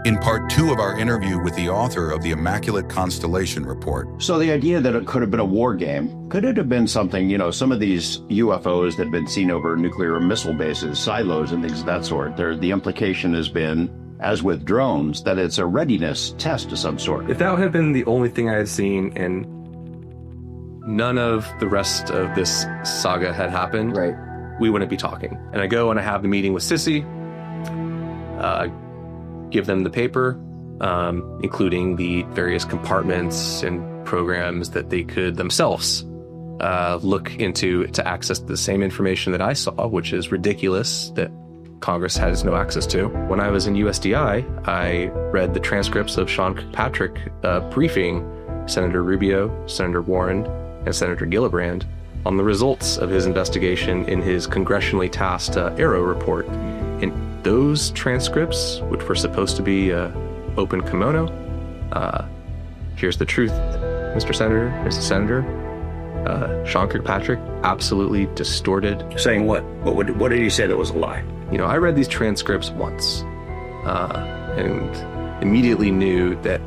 In part 2 of our interview with the author of the Immaculate Constellation report. So the idea that it could have been a war game, could it have been something, some of these UFOs that have been seen over nuclear missile bases, silos and things of that sort, the implication has been, as with drones, that it's a readiness test of some sort. If that had been the only thing I had seen and none of the rest of this saga had happened, right, we wouldn't be talking. And I go and I have the meeting with Sissy, give them the paper, including the various compartments and programs that they could themselves look into to access the same information that I saw, which is ridiculous that Congress has no access to. When I was in USDI, I read the transcripts of Sean Kirkpatrick briefing Senator Rubio, Senator Warren, and Senator Gillibrand on the results of his investigation in his congressionally tasked Arrow report. And those transcripts, which were supposed to be open kimono, here's the truth, Mr. Senator, Mr. Senator, Sean Kirkpatrick absolutely distorted. Saying what? What did he say that was a lie? I read these transcripts once and immediately knew that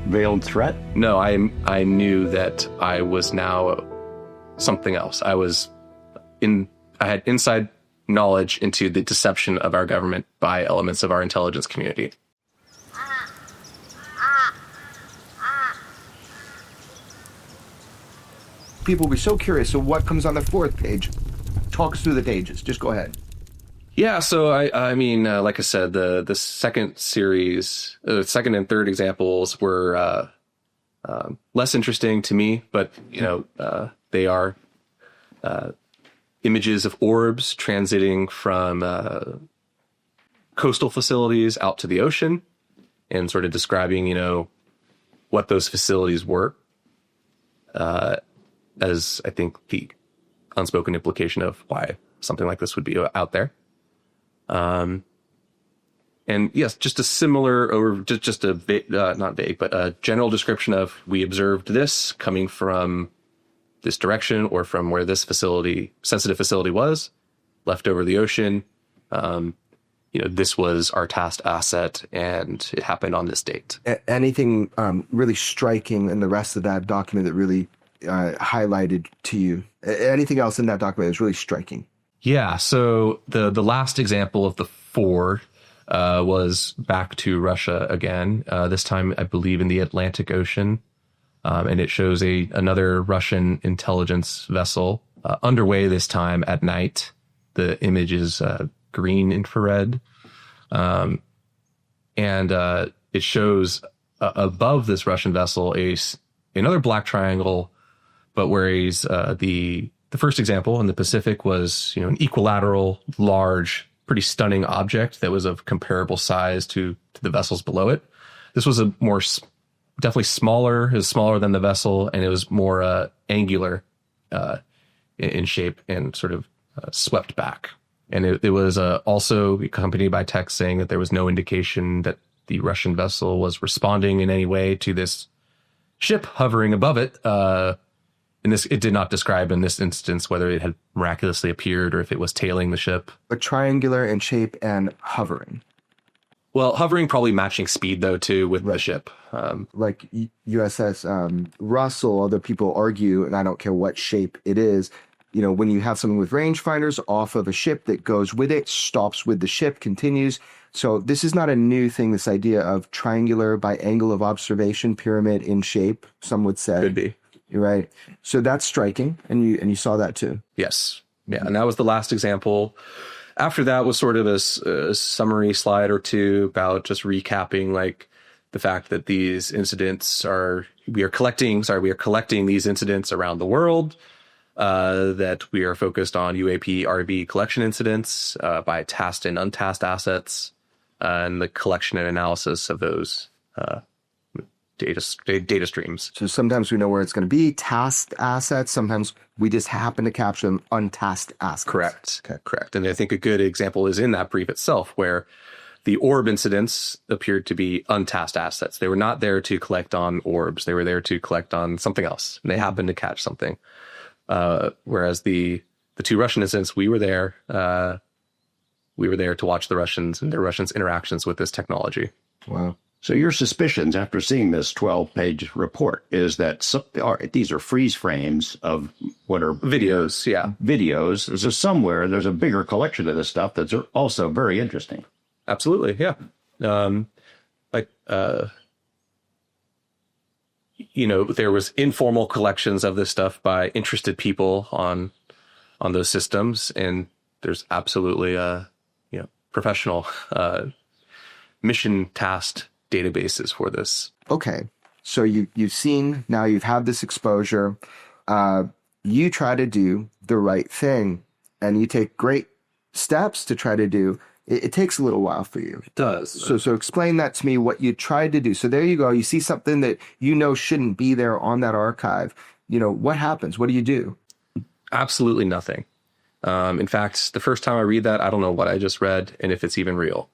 Veiled threat? No, I knew that I was now something else. I had inside knowledge into the deception of our government by elements of our intelligence community. People will be so curious. So what comes on the fourth page? Talk us through the pages. Just go ahead. Yeah, so I mean, like I said, the second series, second and third examples were less interesting to me, but they are images of orbs transiting from coastal facilities out to the ocean, and sort of describing, what those facilities were, as I think the unspoken implication of why something like this would be out there. And yes, just a similar, or just a not vague, but a general description of, we observed this coming from this direction or from where this sensitive facility was, left over the ocean. This was our tasked asset and it happened on this date. Anything really striking in the rest of that document that really highlighted to you? Anything else in that document is really striking? Yeah, so the last example of the four was back to Russia again, this time I believe in the Atlantic Ocean, and it shows another Russian intelligence vessel underway, this time at night. The image is green infrared, and it shows above this Russian vessel another black triangle, but whereas the first example in the Pacific was, an equilateral, large, pretty stunning object that was of comparable size to the vessels below it. This was definitely smaller. It was smaller than the vessel, and it was more angular in shape and sort of swept back. And it was also accompanied by text saying that there was no indication that the Russian vessel was responding in any way to this ship hovering above it. It did not describe in this instance whether it had miraculously appeared or if it was tailing the ship. But triangular in shape and hovering. Well, hovering probably matching speed, though, too, with the ship. Like USS Russell, other people argue, and I don't care what shape it is, when you have something with rangefinders off of a ship that goes with it, stops with the ship, continues. So this is not a new thing, this idea of triangular by angle of observation, pyramid in shape, some would say. Could be. You're right. So that's striking, and you saw that too. Yes. Yeah, and that was the last example. After that was sort of a summary slide or two about just recapping like the fact that these incidents we are collecting these incidents around the world, that we are focused on UAP RV collection incidents by tasked and untasked assets, and the collection and analysis of those data streams. So sometimes we know where it's going to be, tasked assets. Sometimes we just happen to capture them untasked assets. Correct. Okay. Correct. And I think a good example is in that brief itself, where the orb incidents appeared to be untasked assets. They were not there to collect on orbs. They were there to collect on something else. And they happened to catch something. Whereas the the two Russian incidents, we were there. We were there to watch the Russians and the Russians' interactions with this technology. Wow. So your suspicions after seeing this 12-page report is that these are freeze frames of what are Videos, yeah. videos. So somewhere there's a bigger collection of this stuff that's also very interesting. Absolutely, yeah. There was informal collections of this stuff by interested people on those systems, and there's absolutely professional mission tasked databases for this. Okay. So you've seen, now you've had this exposure. You try to do the right thing, and you take great steps to try to do. It takes a little while for you. It does. So explain that to me, what you tried to do. So there you go. You see something that shouldn't be there on that archive. What happens? What do you do? Absolutely nothing. In fact, the first time I read that, I don't know what I just read and if it's even real.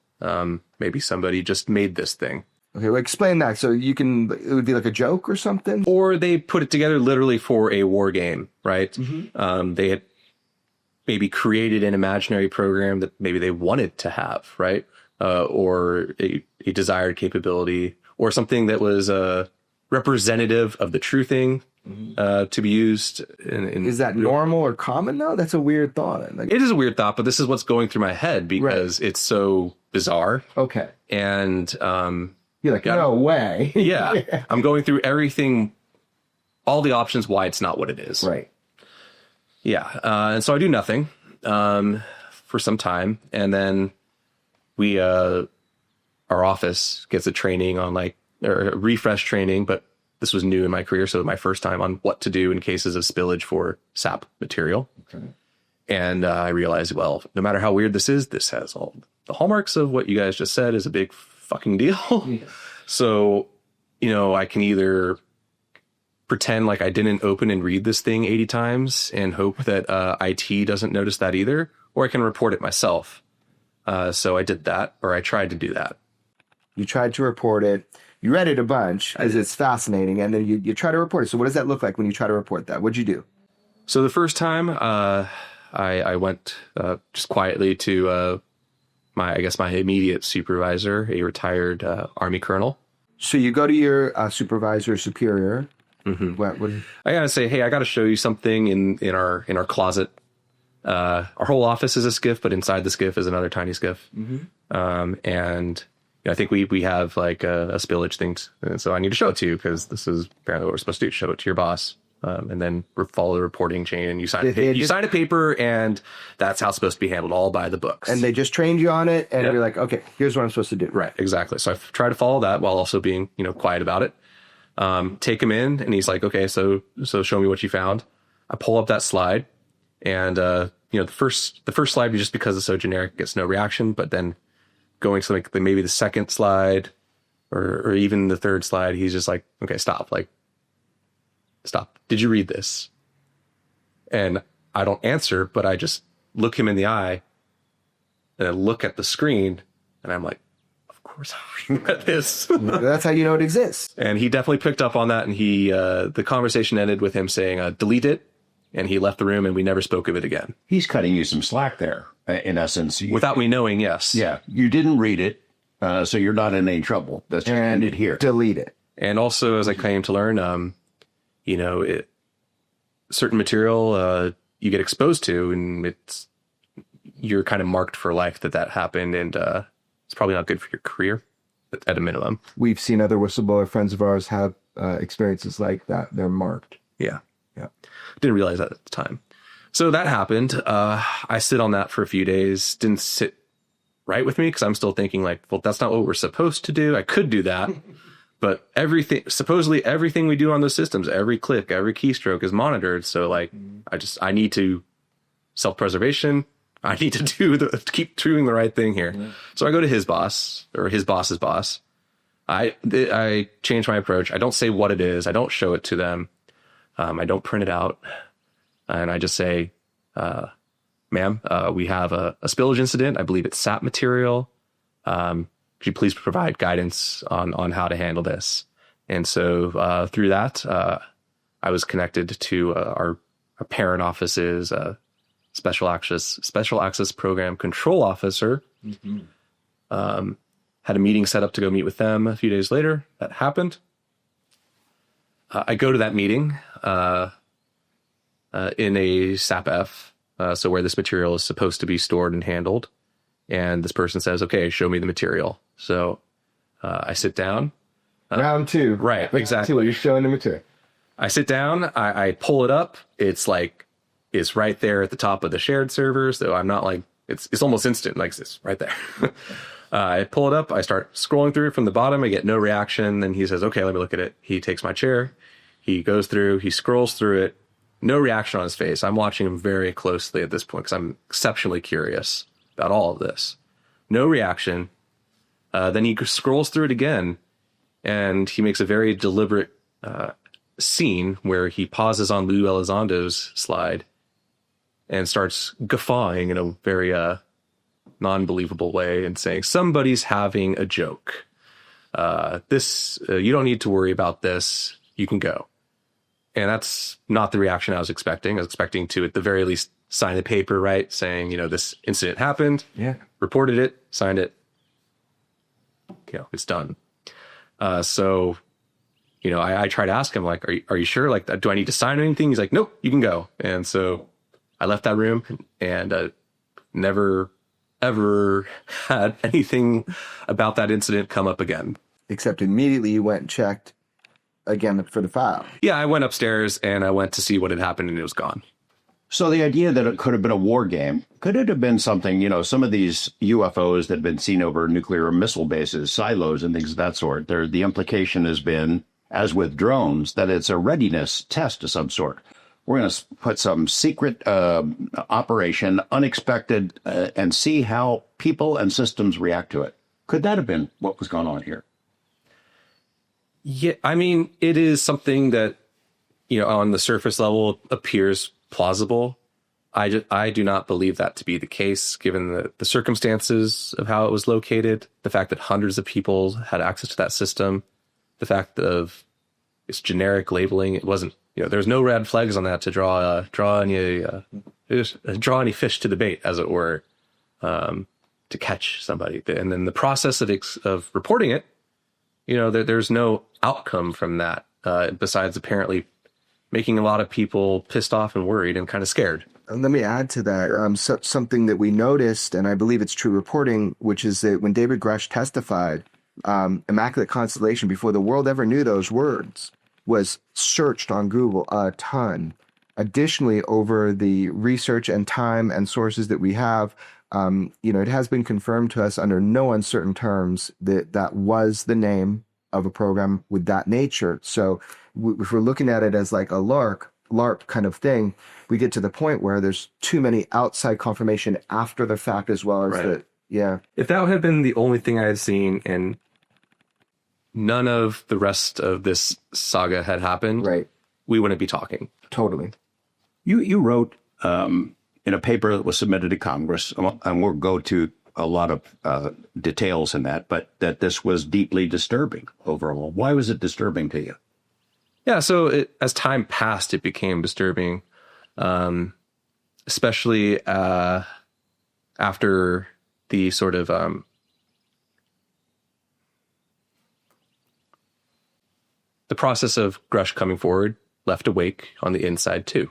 Maybe somebody just made this thing. Okay, well, explain that. So it would be like a joke or something? Or they put it together literally for a war game, right? Mm-hmm. They had maybe created an imaginary program that maybe they wanted to have, right? Or a desired capability, or something that was representative of the true thing to be used. Is that normal or common though? That's a weird thought. It is a weird thought, but this is what's going through my head because it's so bizarre. Okay. And you're like, no way. Yeah. I'm going through everything, all the options why it's not what it is. Right. Yeah. And so I do nothing for some time. And then our office gets a training on or a refresh training, but this was new in my career. So my first time on what to do in cases of spillage for SAP material. Okay. And I realized, well, no matter how weird this is, this has all the hallmarks of what you guys just said is a big fucking deal. Yeah. So, I can either pretend like I didn't open and read this thing 80 times and hope that IT doesn't notice that either, or I can report it myself. So I did that, or I tried to do that. You tried to report it. You read it a bunch because it's fascinating, and then you try to report it. So what does that look like when you try to report that? What'd you do? So the first time I went just quietly to my immediate supervisor, a retired Army colonel. So you go to your supervisor, superior. Mm-hmm. What? I gotta say, hey, I gotta show you something in our closet. Our whole office is a skiff, but inside the skiff is another tiny skiff. Mm-hmm. And I think we have like a spillage thing, and so I need to show it to you because this is apparently what we're supposed to do: show it to your boss, and then follow the reporting chain. And you sign a paper, and that's how it's supposed to be handled, all by the books. And they just trained you on it, and you're like, okay, here's what I'm supposed to do. Right, exactly. So I try to follow that while also being quiet about it. Take him in, and he's like, okay, so show me what you found. I pull up that slide, and the first slide, just because it's so generic, gets no reaction. But then going to maybe the second slide, or even the third slide, he's just like, okay, stop. Did you read this? And I don't answer, but I just look him in the eye, and I look at the screen, and I'm like, of course I read this. That's how you know it exists. And he definitely picked up on that, and the conversation ended with him saying, delete it, and he left the room, and we never spoke of it again. He's cutting you some slack there, in essence. Without me knowing, yes. Yeah, you didn't read it, so you're not in any trouble. That's ended here. Delete it. And also, as I came to learn, certain material you get exposed to, and you're kind of marked for life that happened, and it's probably not good for your career at a minimum. We've seen other whistleblower friends of ours have experiences like that. They're marked. Yeah. Didn't realize that at the time. So that happened. I sit on that for a few days. Didn't sit right with me because I'm still thinking well, that's not what we're supposed to do. I could do that. But supposedly everything we do on those systems, every click, every keystroke is monitored. So I need to self-preservation. I need to keep doing the right thing here. Yeah. So I go to his boss or his boss's boss. I change my approach. I don't say what it is. I don't show it to them. I don't print it out. And I just say, ma'am, we have a spillage incident. I believe it's SAP material. Could you please provide guidance on how to handle this? And so through that, I was connected to our parent office's special access program control officer. Had a meeting set up to go meet with them a few days later. That happened. I go to that meeting in a SAP-F, so where this material is supposed to be stored and handled. And this person says, okay, show me the material. So I sit down. Round two. Right, exactly. You're showing the material. I sit down, I pull it up. It's right there at the top of the shared server. So I'm not like, it's almost instant, like it's right there. I pull it up, I start scrolling through it from the bottom. I get no reaction. Then he says, okay, let me look at it. He takes my chair. He goes through, he scrolls through it. No reaction on his face. I'm watching him very closely at this point because I'm exceptionally curious about all of this. No reaction. Then he scrolls through it again, and he makes a very deliberate scene where he pauses on Lou Elizondo's slide and starts guffawing in a very non-believable way and saying, somebody's having a joke. You don't need to worry about this. You can go. And that's not the reaction I was expecting. I was expecting to, at the very least, sign the paper, right? Saying, this incident happened. Yeah. Reported it, signed it. It's done. So, I try to ask him, like, are you sure? Like, do I need to sign anything? He's like, nope, you can go. And so I left that room and never, ever had anything about that incident come up again. Except immediately you went and checked again for the file. Yeah, I went upstairs and I went to see what had happened and it was gone. So the idea that it could have been a war game, could it have been something, some of these UFOs that have been seen over nuclear missile bases, silos and things of that sort, the implication has been, as with drones, that it's a readiness test of some sort. We're going to put some secret operation, unexpected, and see how people and systems react to it. Could that have been what was going on here? Yeah, I mean, it is something that, on the surface level appears plausible. I do not believe that to be the case, given the circumstances of how it was located, the fact that hundreds of people had access to that system, the fact of its generic labeling. It wasn't, there's no red flags on that to draw any fish to the bait, as it were, to catch somebody. And then the process of reporting it, there's no outcome from that, besides apparently making a lot of people pissed off and worried and kind of scared. Let me add to that something that we noticed, and I believe it's true reporting, which is that when David Grush testified, Immaculate Constellation, before the world ever knew those words, was searched on Google a ton. Additionally, over the research and time and sources that we have, it has been confirmed to us under no uncertain terms that that was the name of a program with that nature. So if we're looking at it as like a LARP kind of thing, we get to the point where there's too many outside confirmation after the fact as well as right. Yeah. If that had been the only thing I had seen and none of the rest of this saga had happened, right, we wouldn't be talking. Totally. You wrote in a paper that was submitted to Congress, and we'll go to a lot of details in that, but that this was deeply disturbing overall. Why was it disturbing to you? Yeah, so as time passed, it became disturbing, especially after the sort of the process of Grush coming forward left a wake on the inside too.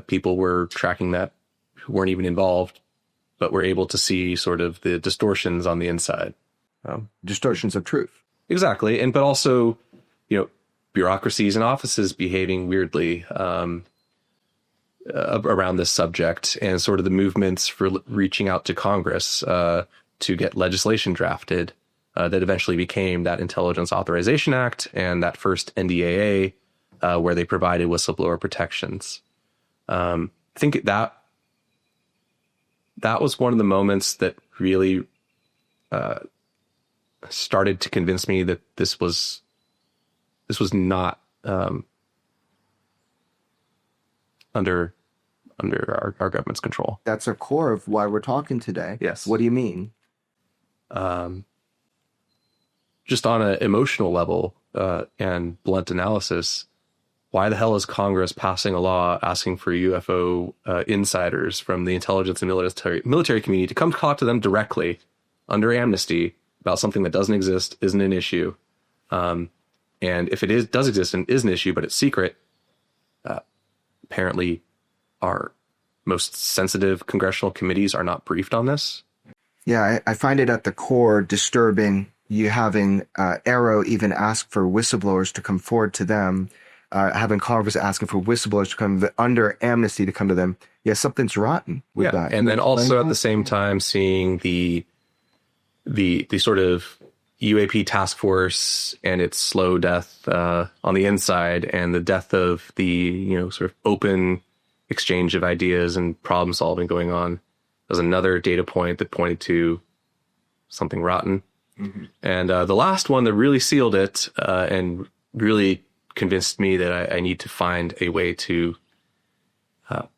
People were tracking that who weren't even involved, but were able to see sort of the distortions on the inside. Distortions of truth. Exactly. But also, bureaucracies and offices behaving weirdly around this subject, and sort of the movements for reaching out to Congress to get legislation drafted that eventually became that Intelligence Authorization Act and that first NDAA where they provided whistleblower protections. I think that was one of the moments that really started to convince me that this was not under our government's control. That's a core of why we're talking today. Yes. What do you mean? Just on an emotional level and blunt analysis, why the hell is Congress passing a law asking for UFO insiders from the intelligence and military community to come talk to them directly under amnesty about something that doesn't exist, isn't an issue? And if it does exist and is an issue, but it's secret, apparently our most sensitive congressional committees are not briefed on this. Yeah, I find it at the core disturbing you having Arrow even ask for whistleblowers to come forward to them, having Congress asking for whistleblowers to come under amnesty to come to them. Yeah, something's rotten with that. And then also at the same time seeing the sort of UAP task force and its slow death on the inside, and the death of the sort of open exchange of ideas and problem solving going on was another data point that pointed to something rotten. Mm-hmm. And the last one that really sealed it and really convinced me that I need to find a way to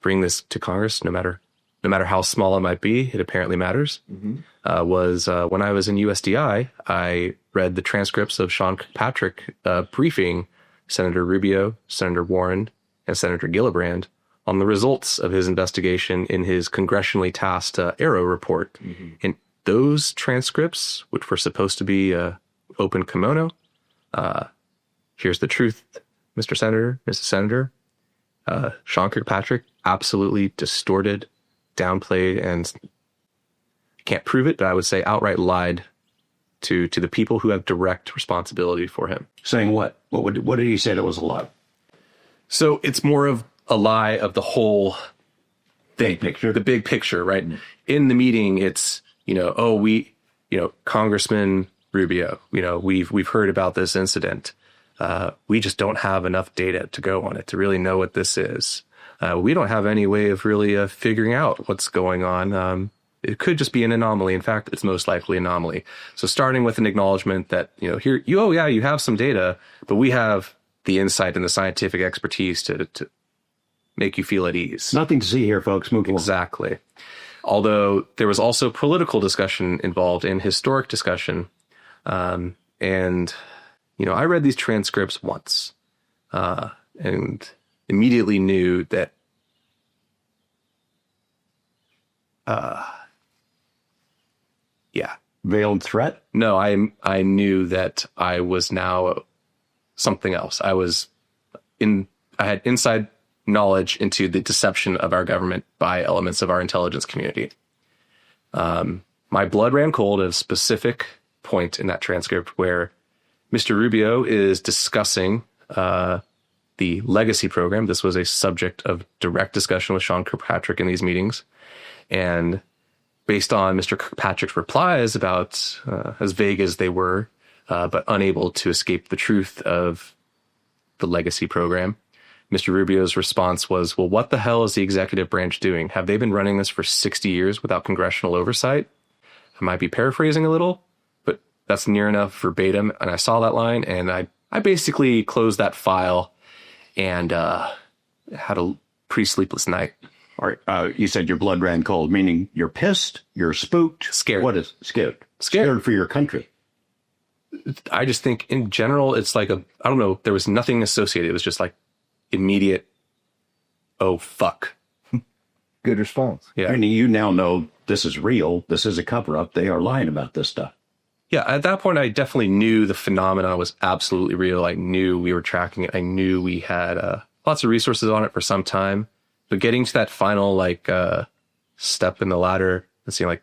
bring this to Congress, no matter how small it might be, it apparently matters, was when I was in USDI, I read the transcripts of Sean Kirkpatrick briefing Senator Rubio, Senator Warren, and Senator Gillibrand on the results of his investigation in his congressionally tasked Arrow report. Mm-hmm. And those transcripts, which were supposed to be open kimono, here's the truth, Mr. Senator, Mrs. Senator, Sean Kirkpatrick absolutely distorted, downplayed, and can't prove it, but I would say outright lied to the people who have direct responsibility for him. Saying what? What did he say that was a lie? So it's more of a lie of the whole thing, the big picture, right? Mm-hmm. In the meeting, it's, Congressman Rubio, we've heard about this incident. We just don't have enough data to go on it to really know what this is. We don't have any way of really figuring out what's going on. It could just be an anomaly. In fact, it's most likely an anomaly. So starting with an acknowledgement that, here, you have some data, but we have the insight and the scientific expertise to make you feel at ease. Nothing to see here, folks. Move along. Exactly. Although there was also political discussion involved and historic discussion. And, I read these transcripts once and immediately knew that Veiled threat? No, I knew that I was now something else. I had inside knowledge into the deception of our government by elements of our intelligence community. My blood ran cold at a specific point in that transcript where Mr. Rubio is discussing the legacy program. This was a subject of direct discussion with Sean Kirkpatrick in these meetings. And based on Mr. Kirkpatrick's replies about as vague as they were, but unable to escape the truth of the legacy program, Mr. Rubio's response was, well, what the hell is the executive branch doing? Have they been running this for 60 years without congressional oversight? I might be paraphrasing a little, but that's near enough verbatim. And I saw that line, and I basically closed that file and had a pretty sleepless night. All right. You said your blood ran cold, meaning you're pissed, you're spooked. Scared. What is scared? Scared for your country. I just think in general, it's like I don't know, there was nothing associated. It was just like immediate, oh, fuck. Good response. Yeah. I mean, you now know this is real. This is a cover-up. They are lying about this stuff. Yeah, at that point, I definitely knew the phenomenon was absolutely real. I knew we were tracking it. I knew we had lots of resources on it for some time. But getting to that final step in the ladder and seeing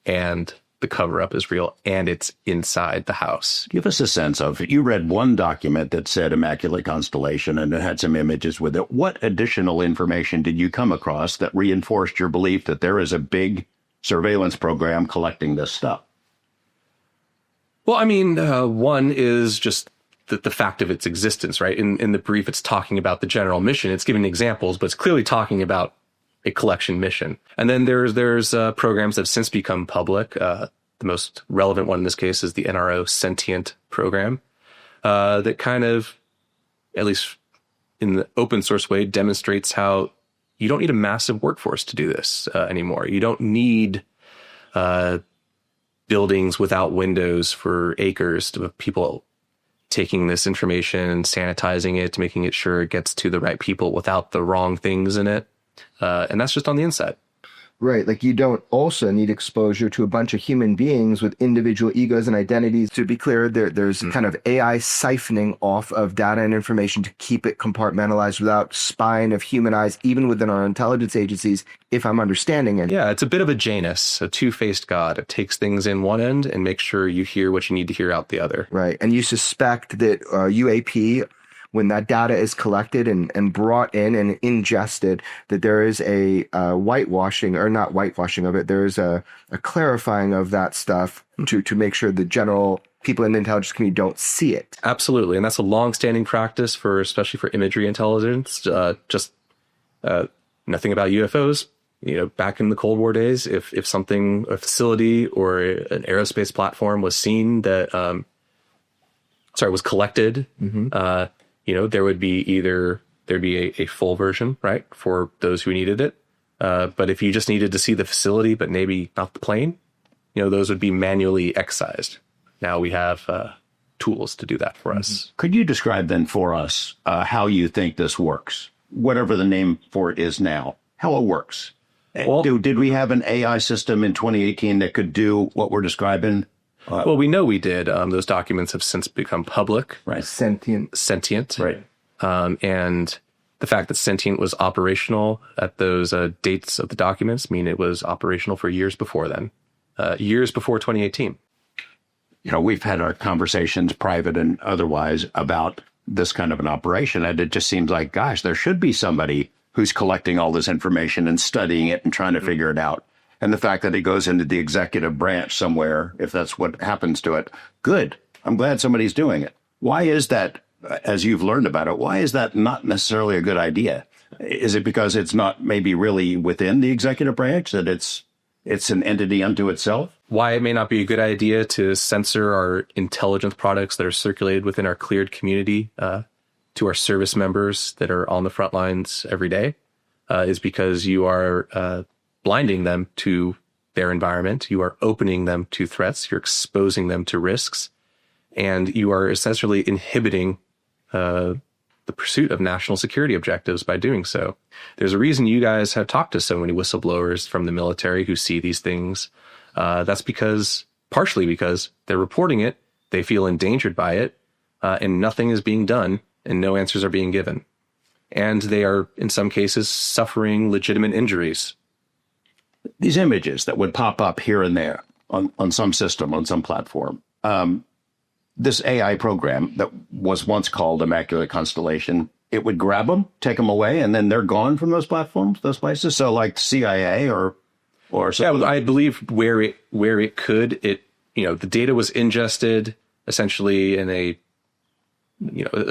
and the cover-up is real, and it's inside the house. Give us a sense of, you read one document that said Immaculate Constellation and it had some images with it. What additional information did you come across that reinforced your belief that there is a big surveillance program collecting this stuff? Well, I mean, one is just the fact of its existence, right? In the brief, it's talking about the general mission. It's giving examples, but it's clearly talking about a collection mission. And then there's programs that have since become public. The most relevant one in this case is the NRO Sentient program that kind of, at least in the open source way, demonstrates how you don't need a massive workforce to do this anymore. You don't need buildings without windows for acres to have people taking this information and sanitizing it, making it sure it gets to the right people without the wrong things in it. And that's just on the inside. Right. Like you don't also need exposure to a bunch of human beings with individual egos and identities. To be clear, there's kind of AI siphoning off of data and information to keep it compartmentalized without spying of human eyes, even within our intelligence agencies, if I'm understanding it. Yeah, it's a bit of a Janus, a two-faced god. It takes things in one end and makes sure you hear what you need to hear out the other. Right. And you suspect that UAP, when that data is collected and brought in and ingested, that there is a whitewashing, or not whitewashing of it, there is a clarifying of that stuff to make sure the general people in the intelligence community don't see it. Absolutely. And that's a long-standing practice for, especially for imagery intelligence. Just nothing about UFOs. Back in the Cold War days, if something, a facility or an aerospace platform was seen that, was collected, there would be there'd be a full version, right, for those who needed it. But if you just needed to see the facility, but maybe not the plane, those would be manually excised. Now we have tools to do that for us. Could you describe then for us how you think this works? Whatever the name for it is now, how it works. Well, did we have an AI system in 2018 that could do what we're describing? Well, we know we did. Those documents have since become public. Right. Sentient. Right. And the fact that sentient was operational at those dates of the documents mean it was operational for years before then, years before 2018. We've had our conversations, private and otherwise, about this kind of an operation. And it just seems like, gosh, there should be somebody who's collecting all this information and studying it and trying to figure it out. And the fact that it goes into the executive branch somewhere, if that's what happens to it, good. I'm glad somebody's doing it. Why is that, as you've learned about it, why is that not necessarily a good idea? Is it because it's not maybe really within the executive branch, that it's an entity unto itself? Why it may not be a good idea to censor our intelligence products that are circulated within our cleared community to our service members that are on the front lines every day is because you are blinding them to their environment. You are opening them to threats. You're exposing them to risks. And you are essentially inhibiting the pursuit of national security objectives by doing so. There's a reason you guys have talked to so many whistleblowers from the military who see these things. That's partially because they're reporting it, they feel endangered by it, and nothing is being done, and no answers are being given. And they are, in some cases, suffering legitimate injuries. These images that would pop up here and there on some system, on some platform, this AI program that was once called Immaculate Constellation, it would grab them, take them away, and then they're gone from those platforms, those places. So like CIA or something. Yeah, I believe where it could, the data was ingested essentially in a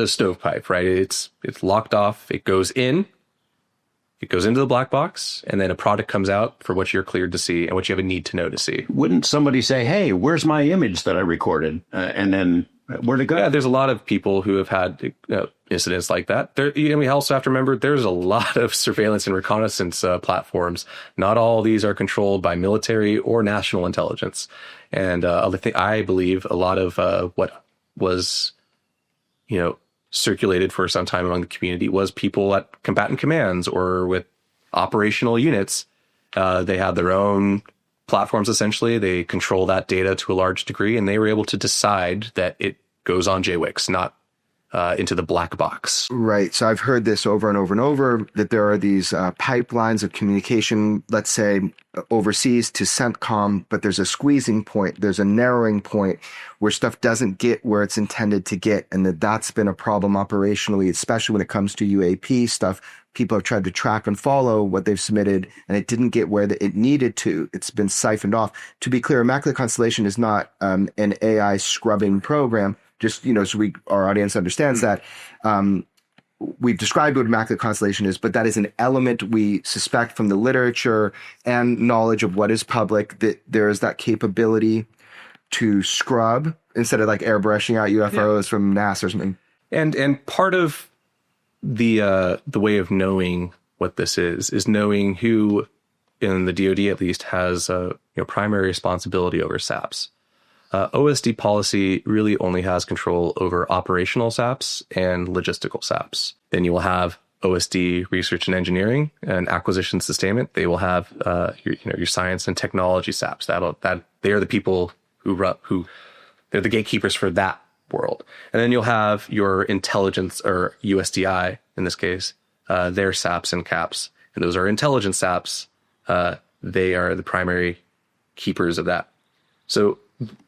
stovepipe, right? It's locked off. It goes into the black box, and then a product comes out for what you're cleared to see and what you have a need to know to see. Wouldn't somebody say, hey, where's my image that I recorded? And then where'd it go? Yeah, there's a lot of people who have had incidents like that. We also have to remember there's a lot of surveillance and reconnaissance platforms. Not all of these are controlled by military or national intelligence. And I believe a lot of what was, circulated for some time among the community was people at combatant commands or with operational units. They had their own platforms, essentially. They control that data to a large degree, and they were able to decide that it goes on JWICs, not into the black box. Right. So I've heard this over and over and over, that there are these pipelines of communication, let's say overseas to CENTCOM, but there's a squeezing point, there's a narrowing point where stuff doesn't get where it's intended to get, and that's been a problem operationally, especially when it comes to UAP stuff. People have tried to track and follow what they've submitted, and it didn't get where it needed to. It's been siphoned off. To be clear, Immaculate Constellation is not an AI scrubbing program. Just, so our audience understands that. We've described what Immaculate Constellation is, but that is an element we suspect from the literature and knowledge of what is public, that there is that capability to scrub instead of like airbrushing out UFOs from NASA or something. And part of the way of knowing what this is knowing who, in the DoD at least, has primary responsibility over SAPs. OSD policy really only has control over operational SAPs and logistical SAPs. Then you will have OSD research and engineering and acquisition sustainment. They will have your science and technology SAPs. That they are the people who they're the gatekeepers for that world. And then you'll have your intelligence, or USDI in this case, their SAPs and CAPs, and those are intelligence SAPs. They are the primary keepers of that. So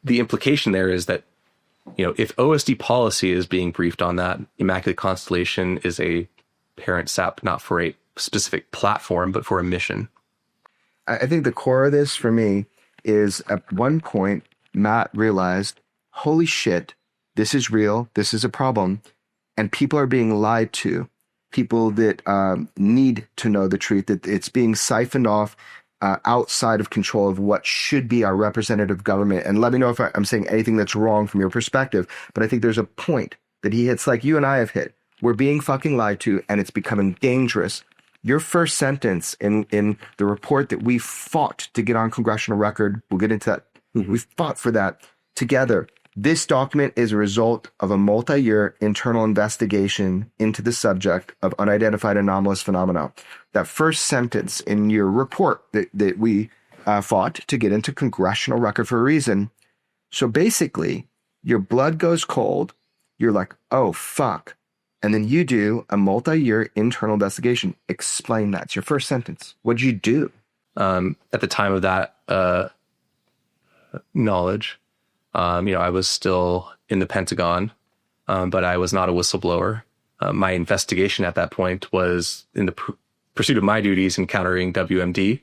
the implication there is that, if OSD policy is being briefed on that, Immaculate Constellation is a parent SAP, not for a specific platform, but for a mission. I think the core of this for me is, at one point, Matt realized, holy shit, this is real. This is a problem. And people are being lied to. People that need to know the truth, that it's being siphoned off outside of control of what should be our representative government. And let me know if I'm saying anything that's wrong from your perspective. But I think there's a point that he hits, like you and I have hit. We're being fucking lied to, and it's becoming dangerous. Your first sentence in the report that we fought to get on congressional record, we'll get into that. We fought for that together. This document is a result of a multi-year internal investigation into the subject of unidentified anomalous phenomena. That first sentence in your report that we fought to get into congressional record for a reason. So basically, your blood goes cold. You're like, oh, fuck. And then you do a multi-year internal investigation. Explain that. It's your first sentence. What'd you do? At the time of that knowledge, I was still in the Pentagon, but I was not a whistleblower. My investigation at that point was in the pursuit of my duties encountering WMD,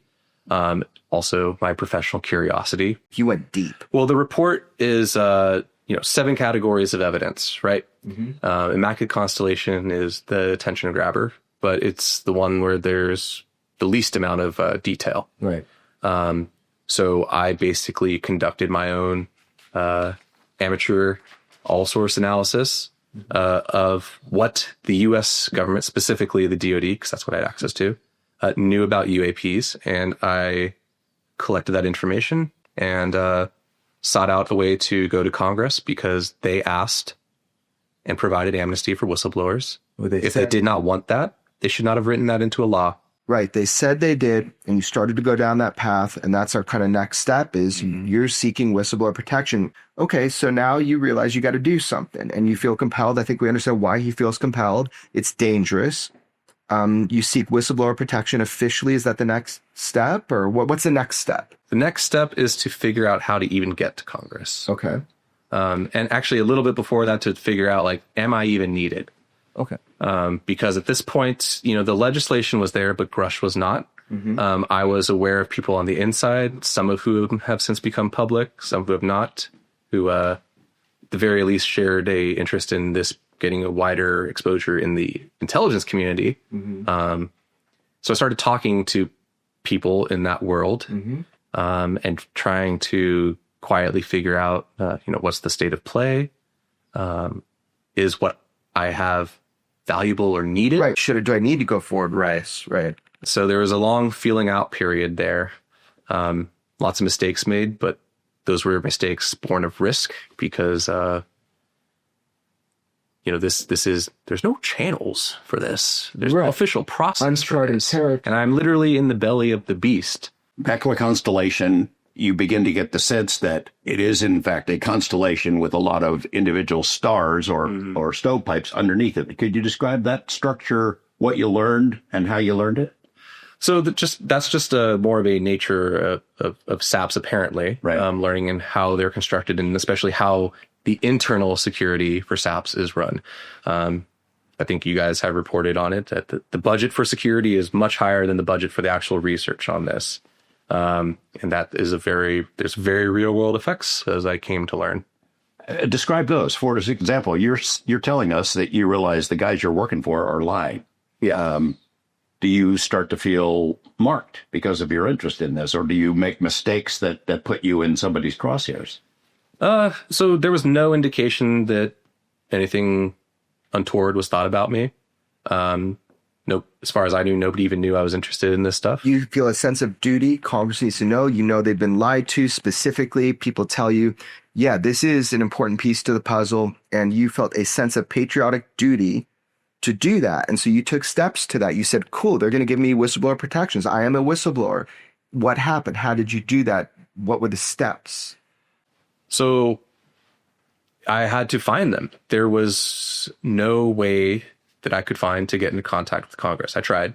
also my professional curiosity. You went deep. Well, the report is 7 categories of evidence, right? Immaculate Constellation is the attention grabber, but it's the one where there's the least amount of detail. Right. So I basically conducted my own amateur all-source analysis of what the U.S. government, specifically the DoD, because that's what I had access to, knew about UAPs, and I collected that information and sought out a way to go to Congress because they asked and provided amnesty for whistleblowers. If they did not want that, they should not have written that into a law. Right. They said they did, and you started to go down that path, and that's our kind of next step is you're seeking whistleblower protection. Okay, so now you realize you got to do something, and you feel compelled. I think we understand why he feels compelled. It's dangerous. You seek whistleblower protection officially. Is that the next step, or what's the next step? The next step is to figure out how to even get to Congress. Okay. And actually a little bit before that to figure out, am I even needed? Okay. Because at this point, the legislation was there, but Grush was not. I was aware of people on the inside, some of whom have since become public, some who have not, who at the very least shared a interest in this getting a wider exposure in the intelligence community. So I started talking to people in that world and trying to quietly figure out, what's the state of play? Is what I have valuable or needed? Right. Do I need to go forward? Right. So there was a long feeling out period there. Lots of mistakes made, but those were mistakes born of risk because, there's no channels for this. There's no official process. Uncharted territory. And I'm literally in the belly of the beast. Immaculate Constellation, you begin to get the sense that it is, in fact, a constellation with a lot of individual stars or stovepipes underneath it. Could you describe that structure, what you learned, and how you learned it? So that's just more of a nature of SAPs, apparently, right. Learning and how they're constructed, and especially how the internal security for SAPs is run. I think you guys have reported on it that the budget for security is much higher than the budget for the actual research on this. And that is there's very real world effects, as I came to learn. Describe those. For example, you're telling us that you realize the guys you're working for are lying. Yeah. Do you start to feel marked because of your interest in this, or do you make mistakes that put you in somebody's crosshairs? So there was no indication that anything untoward was thought about me. nope. As far as I knew, nobody even knew I was interested in this stuff. You feel a sense of duty. Congress needs to know. You know they've been lied to specifically. People tell you, yeah, this is an important piece to the puzzle. And you felt a sense of patriotic duty to do that. And so you took steps to that. You said, cool, they're going to give me whistleblower protections. I am a whistleblower. What happened? How did you do that? What were the steps? So I had to find them. There was no way that I could find to get into contact with Congress. I tried.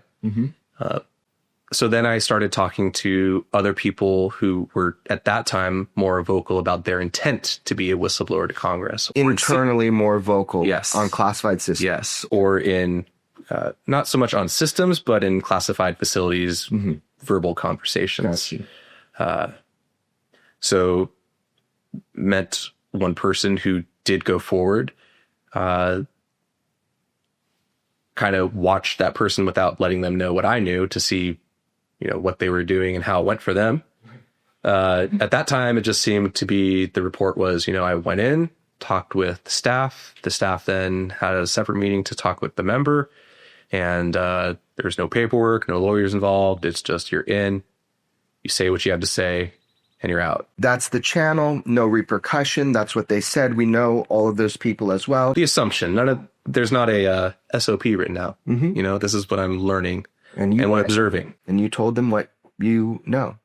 So then I started talking to other people who were at that time more vocal about their intent to be a whistleblower to Congress. Internally more vocal. Yes. On classified systems. Yes. Or in not so much on systems, but in classified facilities, verbal conversations. Gotcha. So met one person who did go forward, kind of watched that person without letting them know what I knew to see, what they were doing and how it went for them. At that time, it just seemed to be, the report was, I went in, talked with the staff. The staff then had a separate meeting to talk with the member. And there's no paperwork, no lawyers involved. It's just you're in, you say what you have to say, and you're out. That's the channel, no repercussion. That's what they said. We know all of those people as well. The assumption, there's not a SOP written out. This is what I'm learning and what I'm observing. And you told them what you know.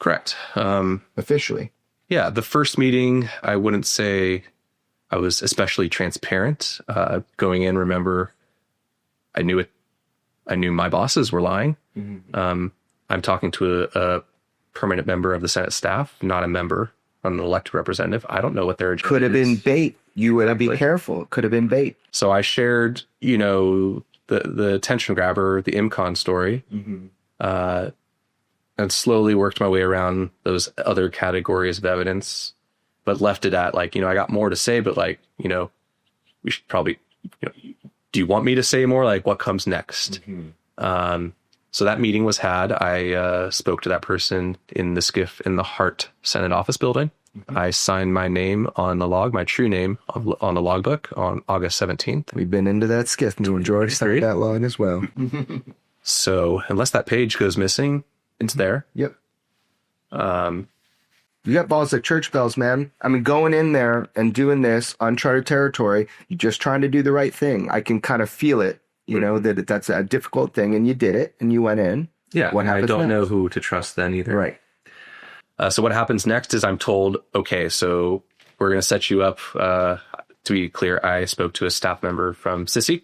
Correct. Officially. Yeah. The first meeting, I wouldn't say I was especially transparent. Going in, remember, I knew it. I knew my bosses were lying. I'm talking to a permanent member of the Senate staff, not a member, an elected representative. I don't know what their agenda could have been is. bait. You would be careful. It could have been bait. So I shared, the attention grabber, the IMCON story, and slowly worked my way around those other categories of evidence, but left it at I got more to say, but we should probably, do you want me to say more? What comes next? So that meeting was had. I spoke to that person in the SCIF in the Hart Senate office building. I signed my name on the log, my true name on the logbook on August 17th. We've been into that SCIF. George signed that log as well. So unless that page goes missing, it's there. Yep. You got balls like church bells, man. I mean, going in there and doing this uncharted territory, you're just trying to do the right thing. I can kind of feel it. That that's a difficult thing, and you did it, and you went in. Yeah, I don't know who to trust then either. Right. So what happens next is I'm told, okay, so we're going to set you up. To be clear, I spoke to a staff member from SISI.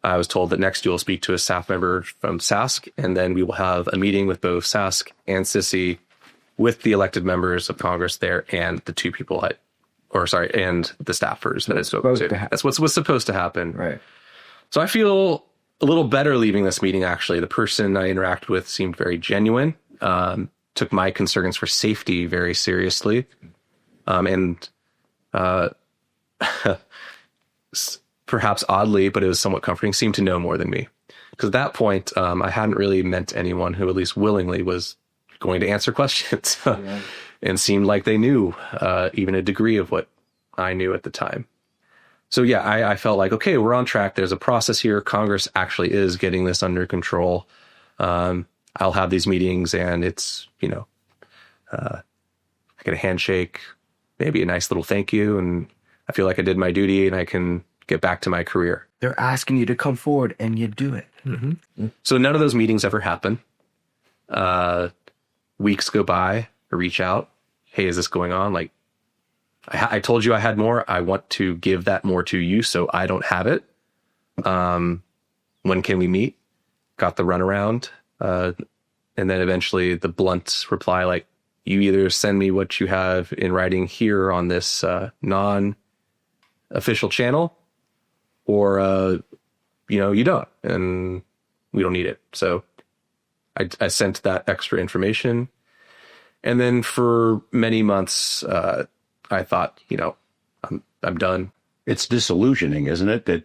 I was told that next you will speak to a staff member from SASC, and then we will have a meeting with both SASC and SISI with the elected members of Congress there and the two people and the staffers that I spoke to. That's what was supposed to happen. Right. So I feel a little better leaving this meeting, actually. The person I interacted with seemed very genuine, took my concerns for safety very seriously, and perhaps oddly, but it was somewhat comforting, seemed to know more than me. Because at that point, I hadn't really met anyone who at least willingly was going to answer questions and seemed like they knew even a degree of what I knew at the time. So yeah, I felt like, okay, we're on track. There's a process here. Congress actually is getting this under control. I'll have these meetings and it's, I get a handshake, maybe a nice little thank you. And I feel like I did my duty and I can get back to my career. They're asking you to come forward and you do it. So none of those meetings ever happen. Weeks go by, I reach out. Hey, is this going on? I told you I had more. I want to give that more to you so I don't have it. When can we meet? Got the runaround. And then eventually the blunt reply, you either send me what you have in writing here on this non-official channel or, you don't. And we don't need it. So I sent that extra information. And then for many months, I thought, I'm done. It's disillusioning, isn't it? That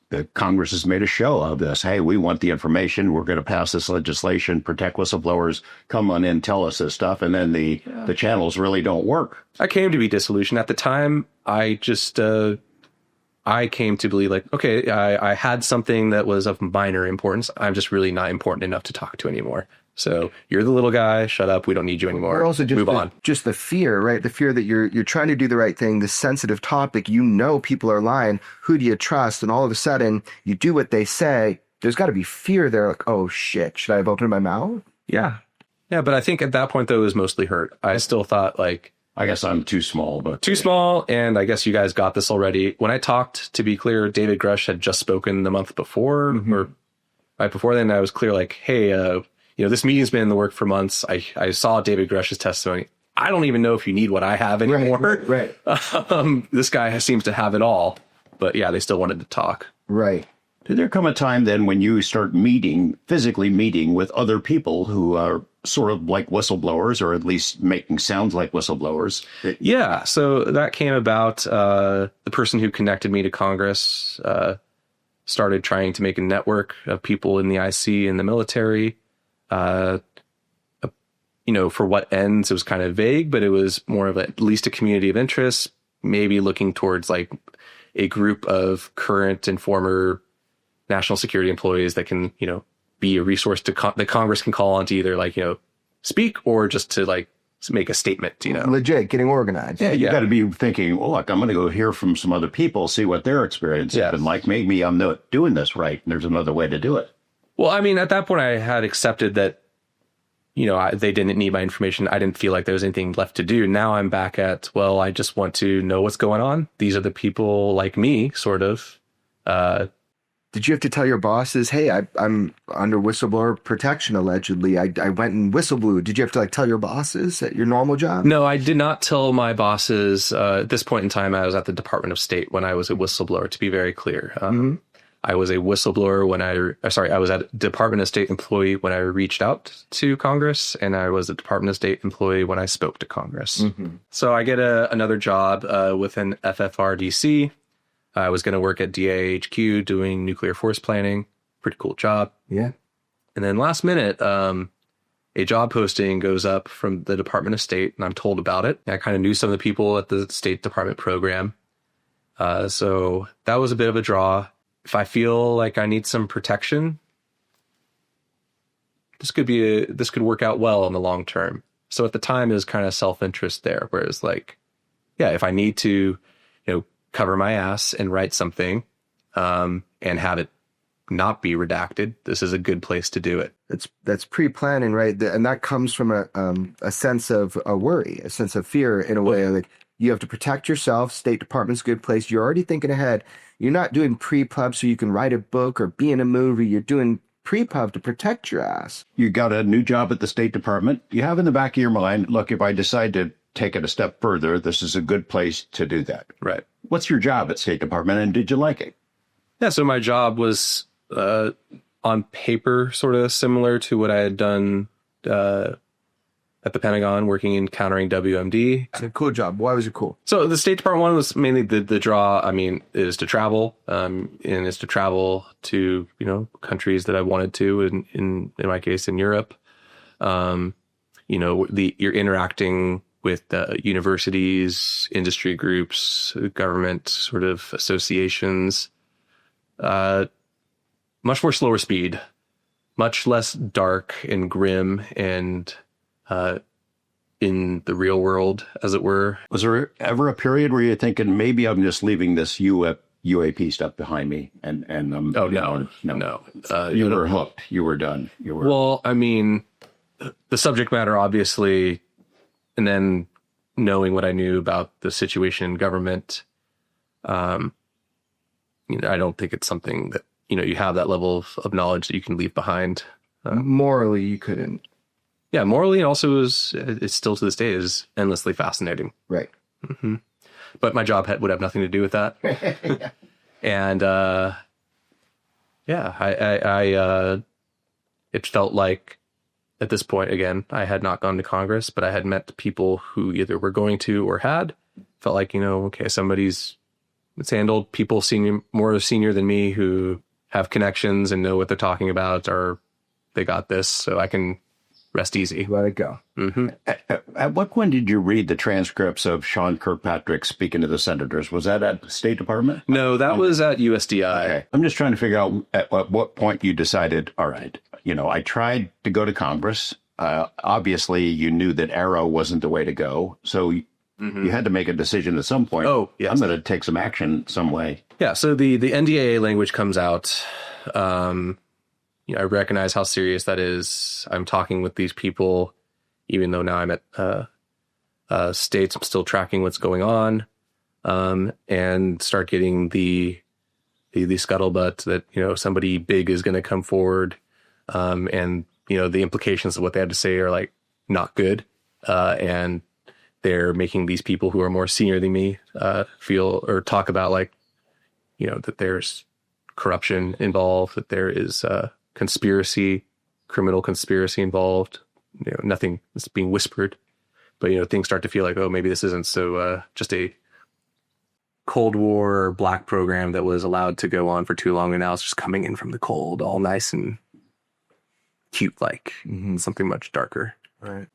the Congress has made a show of this. Hey, we want the information. We're going to pass this legislation, protect whistleblowers. Come on in, tell us this stuff. And then the channels really don't work. I came to be disillusioned. At the time, I just I came to believe like, okay, I had something that was of minor importance. I'm just really not important enough to talk to anymore. So you're the little guy. Shut up. We don't need you anymore. Or also just move on. Just the fear, right? The fear that you're trying to do the right thing, the sensitive topic. People are lying. Who do you trust? And all of a sudden, you do what they say. There's got to be fear there. Like, oh shit, should I have opened my mouth? Yeah. But I think at that point, though, it was mostly hurt. I still thought like, I guess I'm too small, but too small. And I guess you guys got this already. When I talked, to be clear, David Grush had just spoken the month before or right before then. I was clear like, hey, this meeting's been in the work for months. I saw David Grush's testimony. I don't even know if you need what I have anymore. Right. This guy seems to have it all. But yeah, they still wanted to talk. Right. did there come a time then when you start physically meeting with other people who are sort of like whistleblowers, or at least making sounds like whistleblowers? Yeah. So that came about. The person who connected me to Congress started trying to make a network of people in the IC and the military. For what ends, it was kind of vague, but it was more of at least a community of interest, maybe looking towards like a group of current and former national security employees that can, be a resource to that Congress can call on to either speak or just to make a statement, Legit, getting organized. Yeah, you got to be thinking, well, look, I'm going to go hear from some other people, see what their experience has been like. Maybe I'm not doing this right, and there's another way to do it. Well, I mean, at that point, I had accepted that, they didn't need my information. I didn't feel like there was anything left to do. Now I'm back at, well, I just want to know what's going on. These are the people like me, sort of. Did you have to tell your bosses, hey, I'm under whistleblower protection, allegedly. I went and whistleblew. Did you have to tell your bosses at your normal job? No, I did not tell my bosses. At this point in time, I was at the Department of State when I was a whistleblower, to be very clear. I was a whistleblower I was a Department of State employee when I reached out to Congress, and I was a Department of State employee when I spoke to Congress. So I get another job with an FFRDC. I was going to work at DAHQ doing nuclear force planning. Pretty cool job. Yeah. And then last minute, a job posting goes up from the Department of State, and I'm told about it. I kind of knew some of the people at the State Department program. So that was a bit of a draw. If I feel like I need some protection, this could work out well in the long term. So at the time, it was kind of self-interest there. Whereas if I need to, cover my ass and write something, and have it not be redacted, this is a good place to do it. That's pre-planning, right? And that comes from a sense of a worry, a sense of fear in a way. Like, you have to protect yourself. State Department's a good place. You're already thinking ahead. You're not doing pre-pub so you can write a book or be in a movie. You're doing pre-pub to protect your ass. You got a new job at the State Department. You have in the back of your mind, look, if I decide to take it a step further, this is a good place to do that. Right. What's your job at State Department, and did you like it? Yeah, so my job was on paper sort of similar to what I had done at the Pentagon, working in countering WMD. It's a cool job. Why was it cool? So the State Department one was mainly the draw. I mean, is to travel, and is to travel to countries that I wanted to, in my case in Europe. You're interacting with universities, industry groups, government sort of associations. Much more slower speed, much less dark and grim and in the real world, as it were. Was there ever a period where you're thinking, maybe I'm just leaving this UAP stuff behind me? And No. You were hooked. You were done. Well, I mean, the subject matter, obviously, and then knowing what I knew about the situation in government, I don't think it's something that, you have that level of knowledge that you can leave behind. Morally, you couldn't. Yeah, morally, also it's still to this day is endlessly fascinating. Right. Mm-hmm. But my job would have nothing to do with that. Yeah. And I it felt like at this point, again, I had not gone to Congress, but I had met people who either were going to or had. Felt like, somebody's handled, people more senior than me who have connections and know what they're talking about, or they got this, so I can rest easy. Let it go. At what point did you read the transcripts of Sean Kirkpatrick speaking to the senators? Was that at the State Department? No, that was at USDI. Okay. I'm just trying to figure out at what point you decided, all right, I tried to go to Congress. Obviously, you knew that Arrow wasn't the way to go. So you had to make a decision at some point. Oh, yes. I'm going to take some action some way. Yeah, so the NDAA language comes out. I recognize how serious that is. I'm talking with these people, even though now I'm at states. I'm still tracking what's going on, and start getting the scuttlebutt that somebody big is going to come forward, and the implications of what they have to say are like not good, and they're making these people who are more senior than me feel or talk about like that there's corruption involved, that there is criminal conspiracy involved. Nothing is being whispered, but things start to feel like, oh, maybe this isn't so just a Cold War black program that was allowed to go on for too long, and now it's just coming in from the cold, all nice and cute, like something much darker. Right.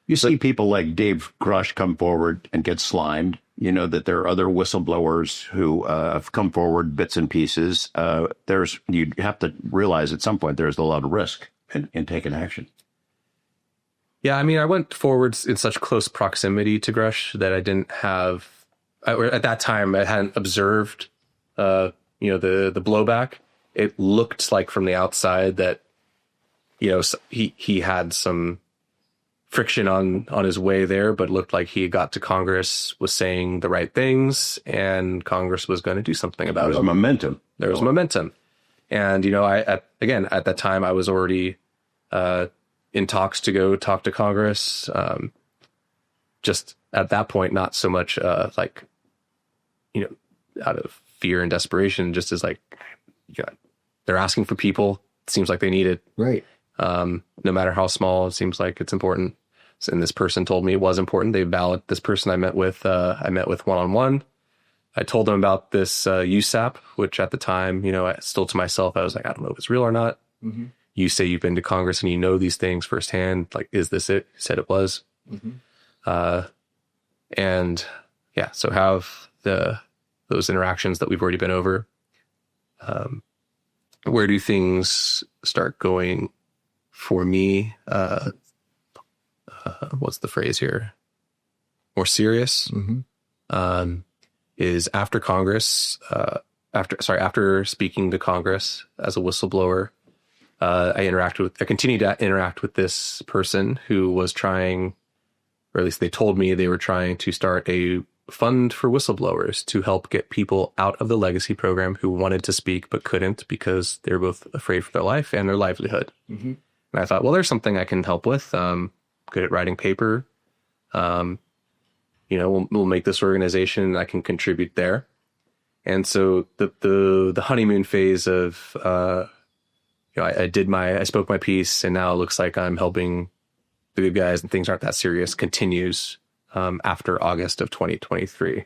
You see people like Dave Grush come forward and get slimed. That there are other whistleblowers who have come forward bits and pieces. You have to realize at some point there's a lot of risk in taking action. Yeah, I mean, I went forwards in such close proximity to Grush that I didn't have. At that time, I hadn't observed, the blowback. It looked like from the outside that, he had some friction on his way there, but looked like he got to Congress, was saying the right things, and Congress was going to do something about it. There was momentum. There was momentum. And, at that time, I was already in talks to go talk to Congress. Just at that point, not so much out of fear and desperation, just as like, they're asking for people. It seems like they need it. Right. No matter how small, it seems like it's important. And this person told me it was important. This person I met with one-on-one. I told them about this USAP, which at the time, still to myself, I was like, I don't know if it's real or not. Mm-hmm. You say you've been to Congress and you know these things firsthand. Like, is this it? He said it was. Mm-hmm. And yeah, so have those interactions that we've already been over. Where do things start going for me? What's the phrase here? More serious. Mm-hmm. Is after Congress, after speaking to Congress as a whistleblower, I continued to interact with this person who was trying, or at least they told me they were trying to start a fund for whistleblowers to help get people out of the legacy program who wanted to speak but couldn't because they were both afraid for their life and their livelihood. Mm-hmm. And I thought, well, there's something I can help with. Good at writing paper. We'll make this organization. I can contribute there. And so the honeymoon phase of, I spoke my piece, and now it looks like I'm helping the good guys and things aren't that serious, continues after August of 2023.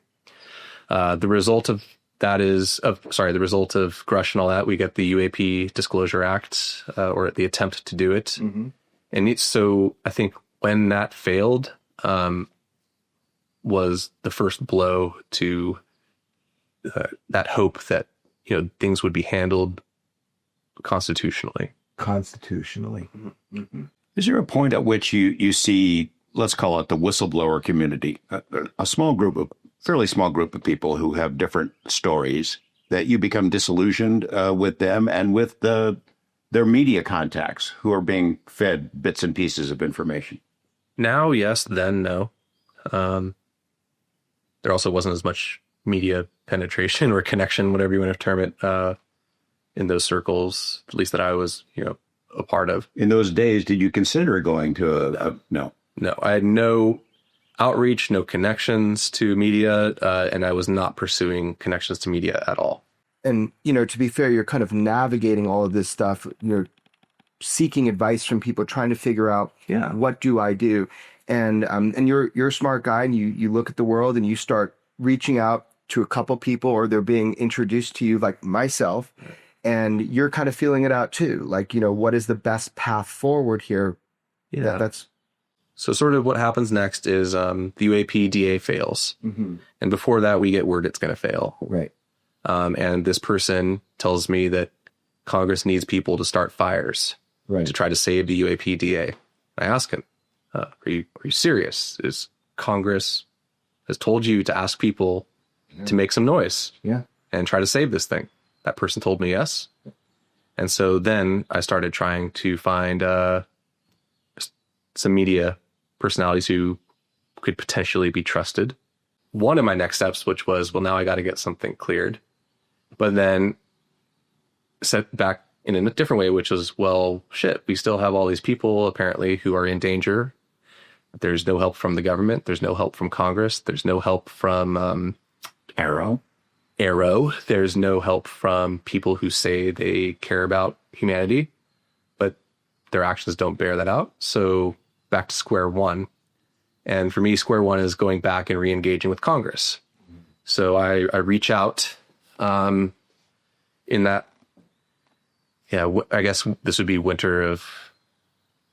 The result of Grush and all that, we get the UAP Disclosure Act, or the attempt to do it. Mm-hmm. And so I think when that failed, was the first blow to that hope that, things would be handled constitutionally. Mm-hmm. Is there a point at which you see, let's call it the whistleblower community, a fairly small group of people who have different stories, that you become disillusioned with them and with their media contacts who are being fed bits and pieces of information? Now, yes, then no. There also wasn't as much media penetration or connection, whatever you want to term it, in those circles, at least that I was, a part of. In those days, did you consider going to no? No, I had no outreach, no connections to media, and I was not pursuing connections to media at all. And, to be fair, you're kind of navigating all of this stuff. You're seeking advice from people, trying to figure out, what do I do? And you're a smart guy, and you look at the world and you start reaching out to a couple people, or they're being introduced to you, like myself, and you're kind of feeling it out too. Like, what is the best path forward here? Yeah. That's So sort of what happens next is the UAP DA fails. And before that, we get word it's going to fail. right. And this person tells me that Congress needs people to start fires Right. to try to save the UAP DA. I ask him, are you serious? Is Congress has told you to ask people to make some noise Yeah. and try to save this thing? That person told me yes. And so then I started trying to find some media personalities who could potentially be trusted. One of my next steps, which was, well, now I got to get something cleared. But then set back in a different way, which was, well, shit, we still have all these people apparently who are in danger. There's no help from the government. There's no help from Congress. There's no help from Arrow. There's no help from people who say they care about humanity, but their actions don't bear that out. So back to square one. And for me, square one is going back and re-engaging with Congress. So I reach out in that, I guess this would be winter of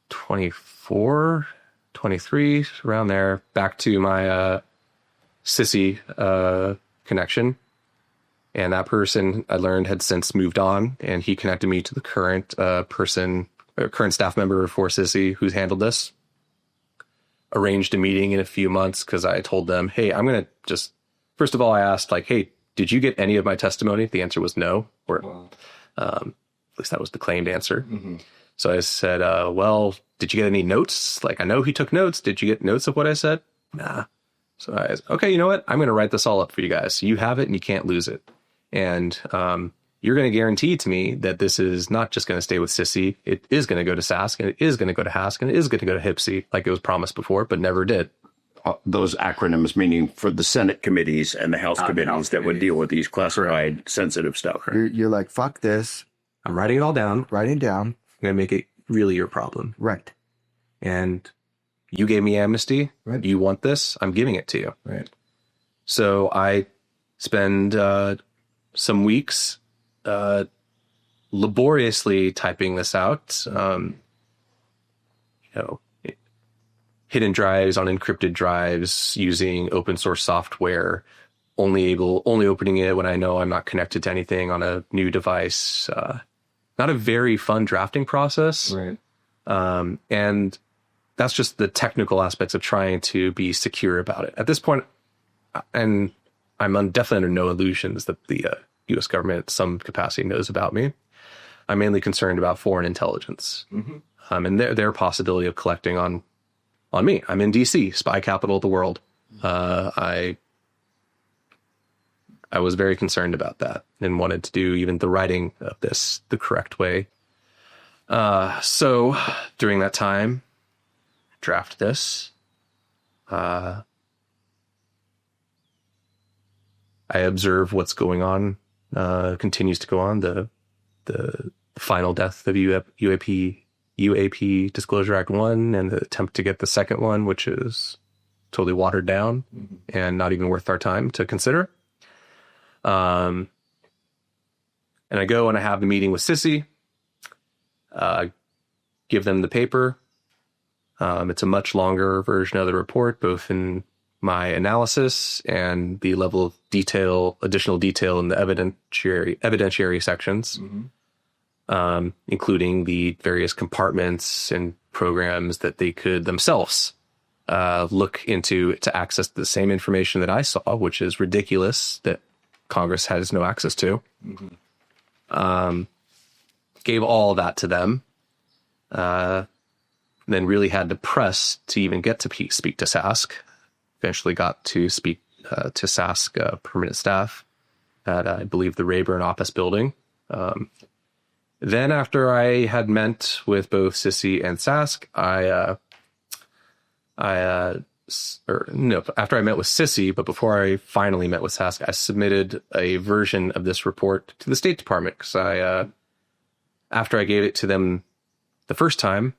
24, 23, around there, back to my sissy connection. And that person I learned had since moved on, and he connected me to the current current staff member for Sissy who's handled this. Arranged a meeting in a few months because I told them, hey, I'm going to just, first of all, I asked like, hey, did you get any of my testimony? The answer was no, or at least that was the claimed answer. So I said, well, did you get any notes? Like, I know he took notes. Did you get notes of what I said? Nah. So I said, okay, you know what? I'm going to write this all up for you guys. You have it and you can't lose it. And you're going to guarantee to me that this is not just going to stay with Sissy. It is going to go to Sask, and it is going to go to Hask, and it is going to go to HIPSI, like it was promised before, but never did. Those acronyms meaning for the Senate Committees and the House committees that would deal with these classified, sensitive stuff. You're like, fuck this. I'm writing it all down. Write it down. I'm going to make it really your problem. Right. And you gave me amnesty. Right. You want this? I'm giving it to you. Right. So I spend some weeks laboriously typing this out. Hidden drives on encrypted drives using open source software, only opening it when I know I'm not connected to anything on a new device. Not a very fun drafting process. Right. And that's just the technical aspects of trying to be secure about it. At this point, and I'm definitely under no illusions that the U.S. government in some capacity knows about me. I'm mainly concerned about foreign intelligence and their possibility of collecting on me. I'm in D.C., spy capital of the world. I was very concerned about that and wanted to do even the writing of this the correct way. So during that time, draft this. I observe what's going on, continues to go on. The final death of UAP Disclosure Act 1 and the attempt to get the second one, which is totally watered down and not even worth our time to consider. And I go and I have the meeting with Sissy, give them the paper. It's a much longer version of the report, both in my analysis and the level of additional detail in the evidentiary sections, including the various compartments and programs that they could themselves look into to access the same information that I saw, which is ridiculous that Congress has no access to. Gave all that to them. Then really had to press to even get to speak to Sask. Eventually got to speak to Sask permanent staff at, I believe, the Rayburn office building. Then after I had met with both Sissy and Sask, after I met with Sissy, but before I finally met with Sask, I submitted a version of this report to the State Department because after I gave it to them the first time,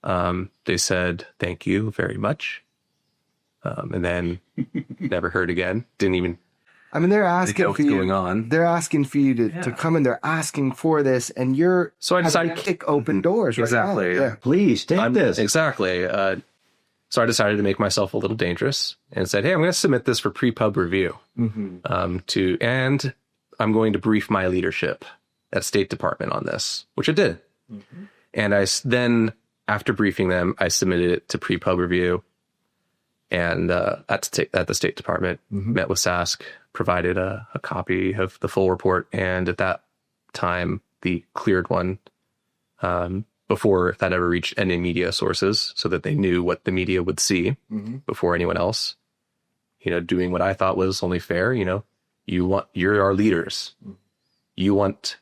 they said, thank you very much. And then never heard again. Didn't even I mean, they're They asking know for what's you. going on. They're asking for you to come in. They're asking for this, and you're So I having decided to kick open doors. Right Exactly. now. Yeah. Please take this. Exactly. So I decided to make myself a little dangerous and said, hey, I'm going to submit this for pre-pub review. And I'm going to brief my leadership at State Department on this, which I did. And then, after briefing them, I submitted it to pre-pub review. And at the State Department, met with Sask, provided a copy of the full report. And at that time, the cleared one, before that ever reached any media sources, so that they knew what the media would see before anyone else, doing what I thought was only fair. You're our leaders. You want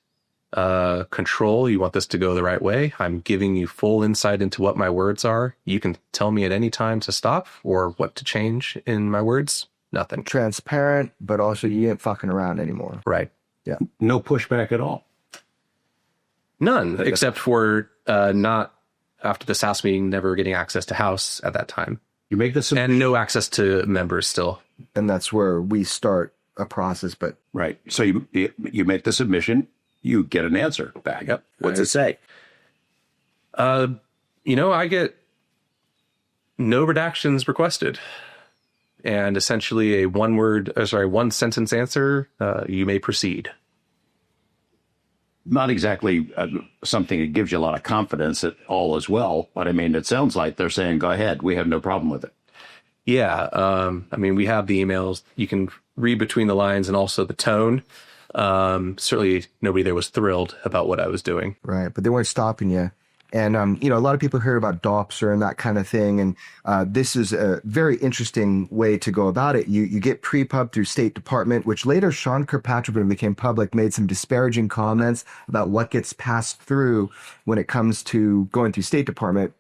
control. You want this to go the right way. I'm giving you full insight into what my words are. You can tell me at any time to stop or what to change in my words. Nothing. Transparent, but also you ain't fucking around anymore. Right. Yeah. No pushback at all. None, except for not after the House meeting, never getting access to House at that time. You make this and no access to members still. And that's where we start a process. But right. So you make the submission, you get an answer back. Yep. What's it say? I get no redactions requested. And essentially a one sentence answer, you may proceed. Not exactly something that gives you a lot of confidence at all as well. But I mean, it sounds like they're saying, go ahead. We have no problem with it. Yeah. We have the emails. You can read between the lines and also the tone. Certainly nobody there was thrilled about what I was doing. Right. But they weren't stopping you. And, a lot of people hear about Dopser and that kind of thing. And this is a very interesting way to go about it. You get pre-pub through State Department, which later Sean Kirkpatrick, when it became public, made some disparaging comments about what gets passed through when it comes to going through State Department.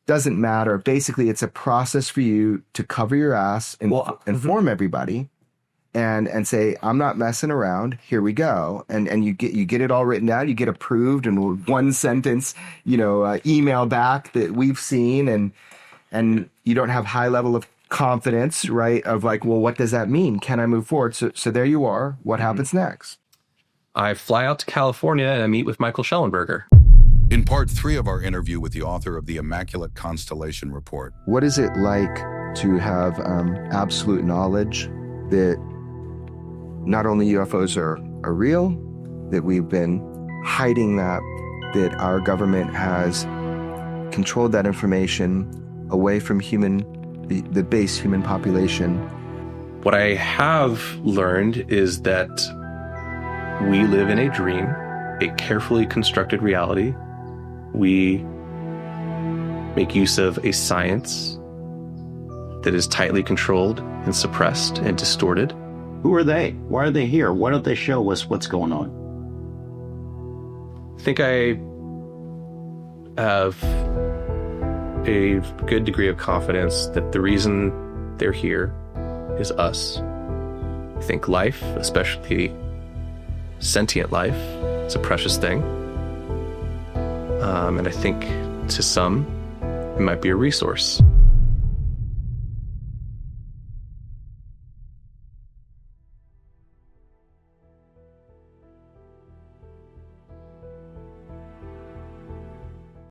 Doesn't matter. Basically, it's a process for you to cover your ass and inform everybody. And say, I'm not messing around. Here we go. And you get it all written down. You get approved and one sentence, email back that we've seen. And you don't have high level of confidence, right? Of like, well, what does that mean? Can I move forward? So there you are. What happens next? I fly out to California and I meet with Michael Schellenberger. In part 3 of our interview with the author of the Immaculate Constellation report. What is it like to have absolute knowledge that not only UFOs are real, that we've been hiding that our government has controlled that information away from the base human population? What I have learned is that we live in a dream, a carefully constructed reality. We make use of a science that is tightly controlled and suppressed and distorted. Who are they? Why are they here? Why don't they show us what's going on? I think I have a good degree of confidence that the reason they're here is us. I think life, especially sentient life, is a precious thing. And I think to some, it might be a resource.